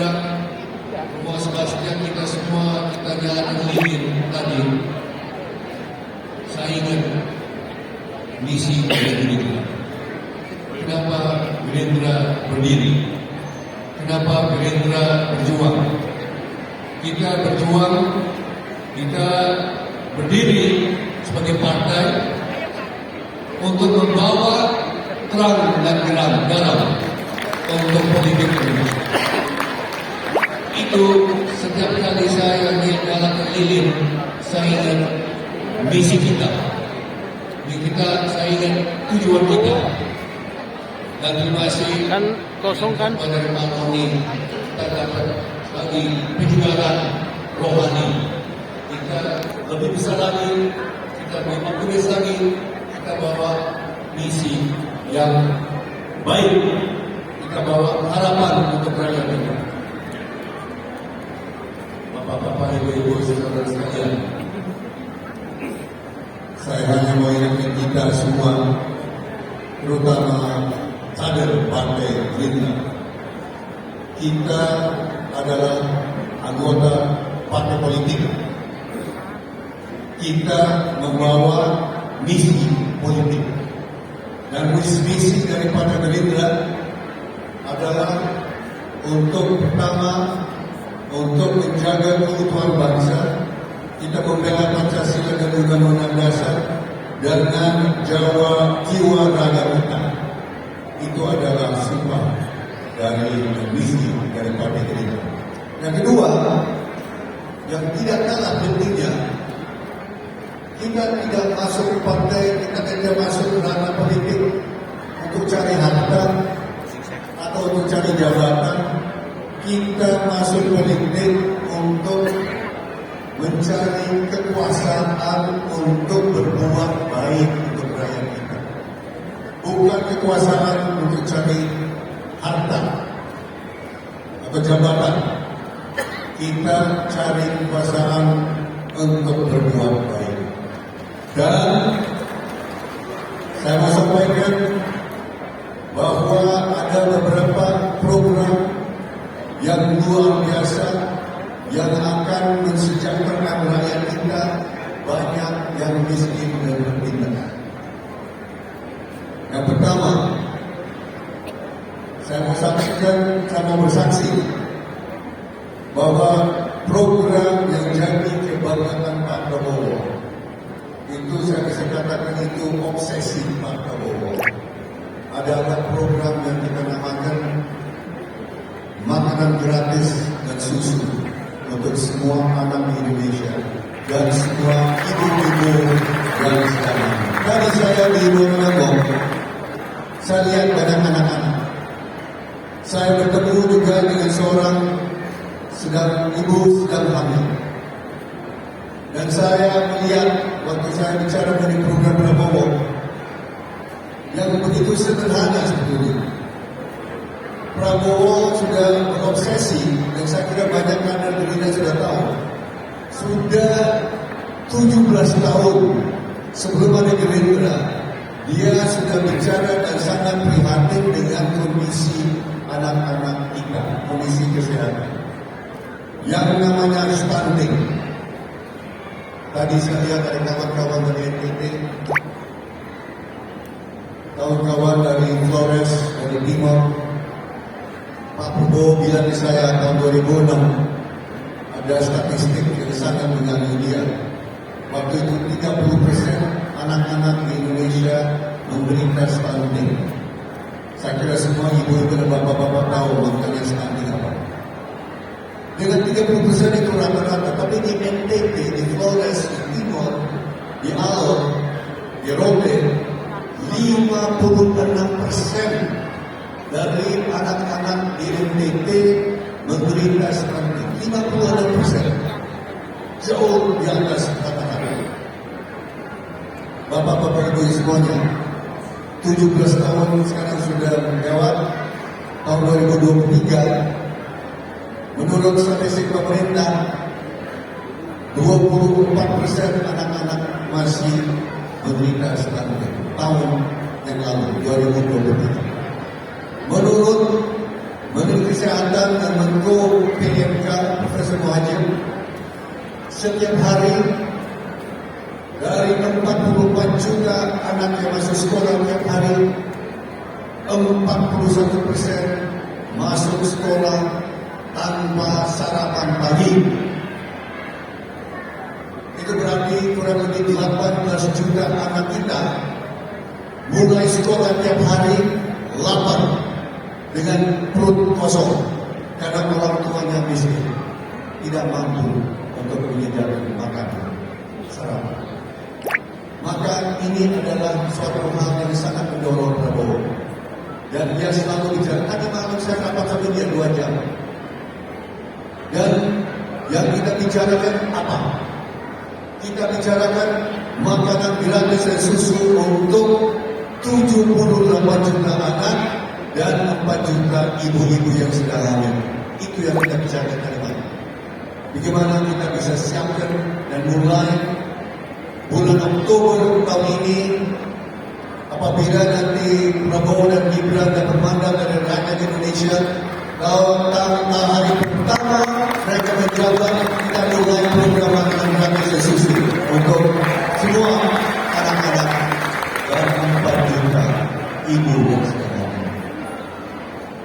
memandang bahwa sebastian kita semua kita jalan lilin tadi, saya ingat misi Gerindra. Kenapa Gerindra berdiri? Kenapa Gerindra berjuang? Kita berjuang, kita berdiri sebagai partai untuk membawa terang dan garam untuk politik Indonesia. Itu setiap kali saya jalan keliling, saya ingat misi kita. Saya ingat tujuan kita. Dan terima kasih kan kosong kan pada Pak Tony kita dapat bagi penjualan rohani. Kita lebih besar lagi, kita lebih optimis lagi, kita bawa misi yang baik, kita bawa harapan untuk rakyat kita. Bapak-bapak, ibu-ibu, saudara sekalian, saya hanya mau ingatkan kita semua, terutama kader Partai Gerindra. Kita adalah anggota partai politik. Kita membawa misi politik. Dan misi dari Partai Gerindra adalah untuk pertama, untuk menjaga keutuhan bangsa. Kita membela Pancasila dan Undang-Undang Dasar dengan jiwa raga kita. Itu adalah sumpah dari misi dari Partai Gerindra. Yang kedua, yang tidak kalah pentingnya, kita tidak masuk partai, kita tidak masuk ranah politik untuk cari harta atau untuk cari jabatan. Kita masuk politik untuk mencari kekuasaan untuk berbuat baik untuk rakyat kita. Bukan kekuasaan untuk cari harta atau jabatan. Kita cari kekuasaan untuk berbuat baik. Dan saya mau sampaikan bahwa ada beberapa program yang luar biasa yang akan mensejahterakan rakyat kita, banyak yang miskin dan berpindah. Yang pertama, saya mau sampaikan, saya mau bersaksi bahwa program yang jadi kebanggaan Pak Prabowo itu saya bisa katakan itu obsesi Pak Prabowo. Adalah program yang kita namakan makanan gratis dan susu untuk semua anak Indonesia dan semua ibu-ibu yang sekarang. Tadi saya di Monaco, saya lihat banyak anak-anak. Saya bertemu juga dengan seorang ibu sedang hamil. Dan saya melihat waktu saya bicara dari program Prabowo yang begitu sederhana sebetulnya. Prabowo sudah berobsesi, dan saya kira banyak kader Gerindra sudah tahu. Sudah 17 tahun sebelum ada Gerindra, dia sudah bicara dan sangat prihatin dengan kondisi anak-anak kita, kondisi kesehatan. Yang namanya stunting. Tadi saya lihat dari kawan-kawan dari NTT, kawan-kawan dari Flores, dari Timor. Pak Prabowo bilang di saya tahun 2006 ada statistik yang sangat mengganggu dia. Waktu itu 30% anak-anak di Indonesia menderita stunting. Saya kira semua ibu-ibu dan bapak-bapak tahu maknanya stunting apa. Dengan 30% itu rata-rata, tapi di NTT, di Flores, di Timor, di Alor, di Rote, 56% dari anak-anak di NTT menderita stunting. 56%, jauh di atas rata-rata. Bapak-bapak ibu semuanya, 17 tahun sekarang sudah lewat, tahun 2023. Menurut statistik pemerintah, 24% anak-anak masih menderita stunting tahun yang lalu, 2023. Menurut Menteri Kesehatan dan Menko PMK Profesor Muhajir, setiap hari dari 44 juta anak yang masuk sekolah tiap hari, 41% masuk sekolah tanpa sarapan pagi. Itu berarti kurang lebih 18 juta anak kita mulai sekolah tiap hari lapar dengan perut kosong karena orang tuanya miskin, tidak mampu untuk menyediakan makanan sarapan. Maka ini adalah suatu hal yang sangat mendorong Prabowo. Dan dia selalu bicara, tadi malam saya rapat sama dia 2 jam. Dan yang kita bicarakan apa? Kita bicarakan makanan gratis dan susu untuk 78 juta anak dan 4 juta ibu-ibu yang sedang hamil. Itu yang kita bicarakan tadi malam. Bagaimana kita bisa siapkan dan mulai bulan Oktober tahun ini, apabila nanti Prabowo dan Gibran dapat mandat dari rakyat Indonesia, tahun hari pertama mereka menjabat, kita mulai program makanan gratis dan susu untuk semua anak-anak dan 4 juta ibu yang sedang hamil.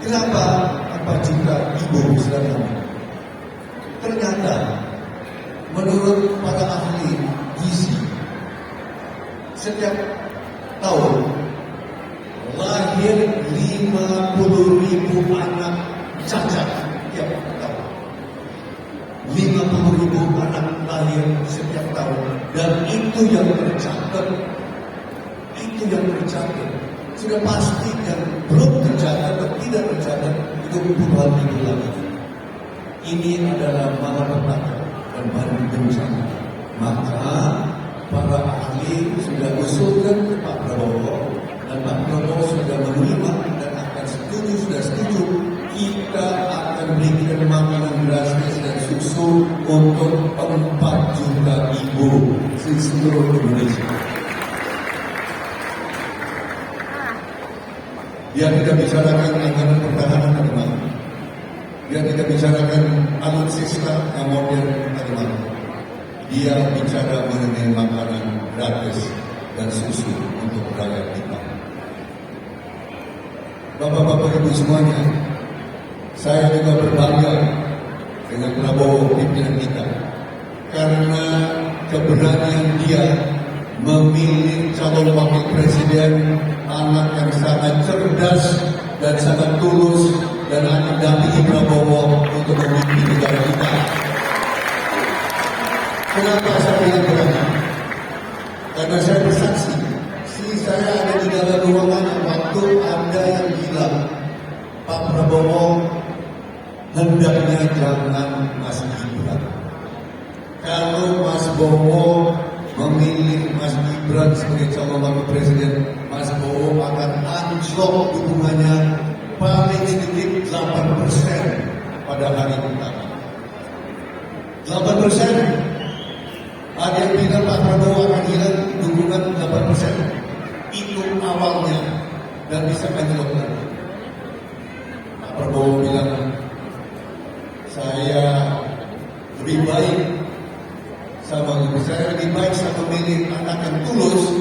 Kenapa 4 juta ibu sedang hamil? Ternyata menurut para ahli gizi, setiap tahun lahir 50.000 anak cacat setiap tahun. 50.000 anak lahir setiap tahun, dan itu yang tercatat. Itu yang tercatat. Sudah pasti yang belum tercatat atau tidak tercatat itu puluhan ribu lagi. Ini adalah malapetaka dan baru bencana. Maka para ahli sudah usulkan ke Pak Prabowo, dan Pak Prabowo sudah menerima dan akan sudah setuju, kita akan berikan makanan gratis dan susu untuk 4 juta ibu di seluruh Indonesia. Dia tidak bicarakan anggaran pertahanan tadi malam. Dia tidak bicarakan alutsista yang modern tadi malam. Dia bicara mengenai makanan gratis dan susu untuk rakyat kita. Bapak-bapak ibu semuanya, saya juga berbangga dengan Prabowo pimpinan kita karena keberanian dia memilih calon wakil presiden, anak yang sangat cerdas dan sangat tulus, dan akan dampingi Prabowo untuk memimpin negara kita. Kenapa saya bilang berani? Karena saya bersaksi. Saya ada di dalam ruangan waktu ada yang bilang Pak Prabowo hendaknya jangan Mas Gibran. Kalau Mas Bowo memilih Mas Gibran sebagai calon wakil presiden, Mas Bowo akan anjlok dukungannya paling sedikit 8% pada hari pertama. 8%. Ada yang bilang Pak Prabowo akan hilang dukungan 8%. Itu awalnya dan bisa anjlok lagi. Pak Prabowo bilang, saya lebih baik sama memilih anak yang tulus.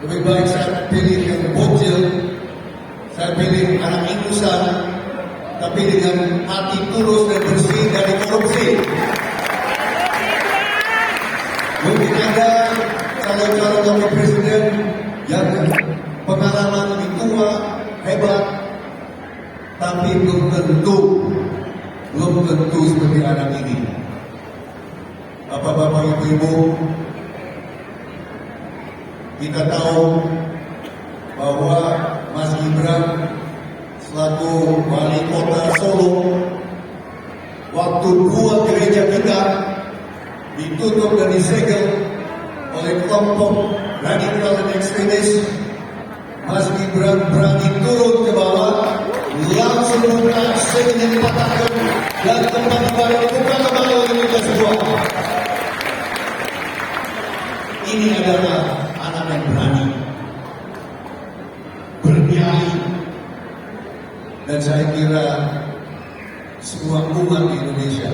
Lebih baik saya pilih yang bocil, saya pilih anak ingusan, tapi dengan hati tulus dan bersih dari korupsi. Mungkin ada calon-calon wakil presiden yang pengalaman lebih tua, hebat, tapi belum tentu seperti anak ini. Bapak-bapak, ibu-ibu, kita tahu bahwa Mas Gibran selaku wali kota Solo, waktu 2 gereja kita ditutup dan disegel oleh kelompok radikal dan ekstremis, Mas Gibran berani turun ke bawah, langsung buka segel yang dipatahkan dan tempat baru buka kembali oleh kita semua. Ini adalah anak yang berani, bernyali, dan saya kira semua umat di Indonesia,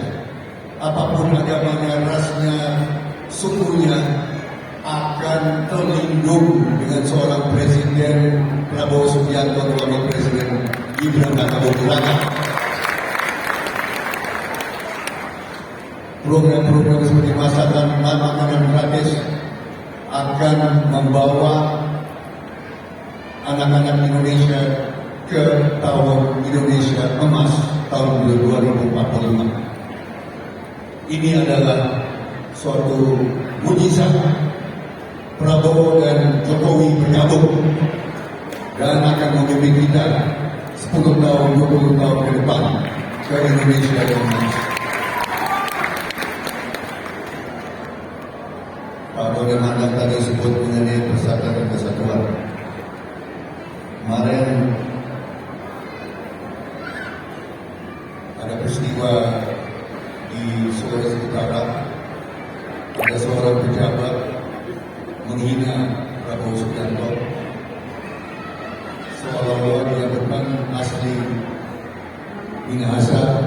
apapun agamanya, rasnya, sukunya, akan terlindung dengan seorang Presiden Prabowo Subianto dan Wakil Presiden Gibran Rakabuming Raka. Program-program seperti makanan gratis akan membawa anak-anak Indonesia ke tahun Indonesia emas tahun 2045. Ini adalah suatu mujizat. Prabowo dan Jokowi bergabung dan akan memimpin kita 10 tahun, 20 tahun ke depan ke Indonesia yang emas. Pak bagaimana tadi sebut mengenai persatuan dan kesatuan. Kemarin ada peristiwa di Sulawesi Utara, ada seorang pejabat menghina Prabowo Subianto, seolah-olah dia bukan asli Minahasa,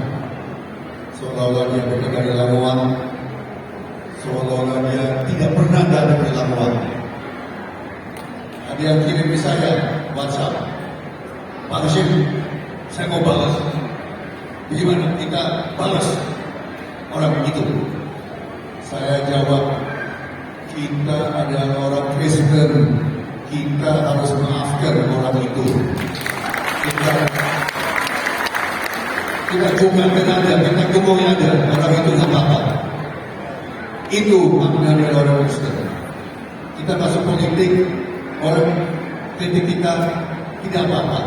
seolah-olah dia bukan dari Lamongan, seolah-olah dia tidak pernah ada di Lamongan. Ada yang kirim ke saya WhatsApp, Pak Hashim, saya mau balas. Bagaimana kita balas orang begitu? Saya jawab, kita adalah orang Kristen, kita harus maafkan orang itu. Kita juga ada, kita gemuk ada, orang itu nggak apa-apa. Itu makna dari orang Kristen. Kita masuk politik, orang kritik kita tidak apa-apa.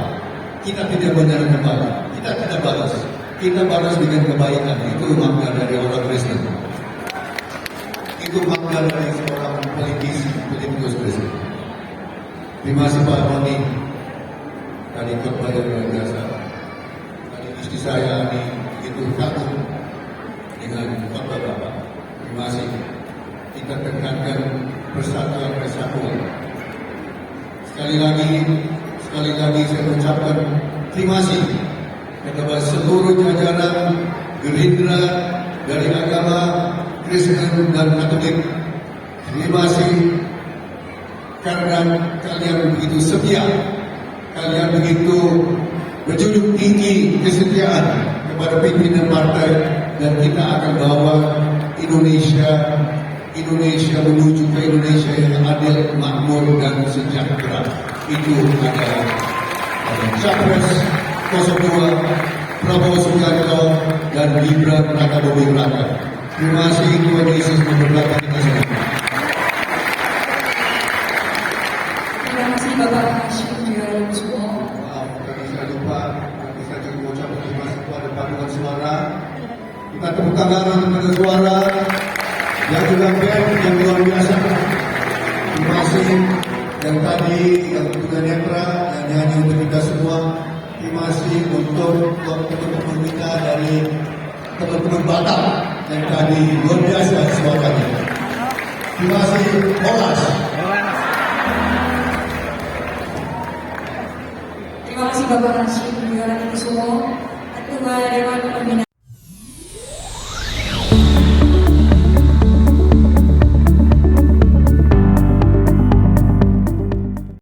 Kita tidak benar kembali, kita tidak balas. Kita balas dengan kebaikan. Itu makna dari orang Kristen. Itu makna dari seorang politikus Kristen. Terima kasih Pak Roni. Tadi khotbah yang luar biasa. Tadi istri saya ini itu kagum dengan khotbah Bapak. Terima kasih. Kita tekankan persatuan. Sekali lagi saya mengucapkan terima kasih kepada seluruh jajaran Gerindra dari agama Kristen dan Katolik. Terima kasih karena kalian begitu setia, kalian begitu berjunjung tinggi kesetiaan kepada pimpinan partai, dan kita akan bawa Indonesia menuju ke Indonesia yang adil, makmur dan sejahtera. Itu adalah Capres 02 Prabowo Subianto dan Gibran Rakabuming Raka. Terima kasih, Tuhan Yesus memberkati kita semua. Terima kasih Bapak Hashim Joyo. Maaf, tadi saya lupa. Nanti saya juga mengucapkan terima kasih kepada paduan suara. Kita tepuk tangan kepada suara yang juga band yang luar biasa. Terima kasih yang tadi yang juga netra yang nyanyi untuk kita semua. Terima kasih untuk teman-teman kita dari teman-teman Batam yang tadi luar biasa suaranya. Terima kasih Olas. Terima kasih Bapak Hashim Joyo Kusumo. At kung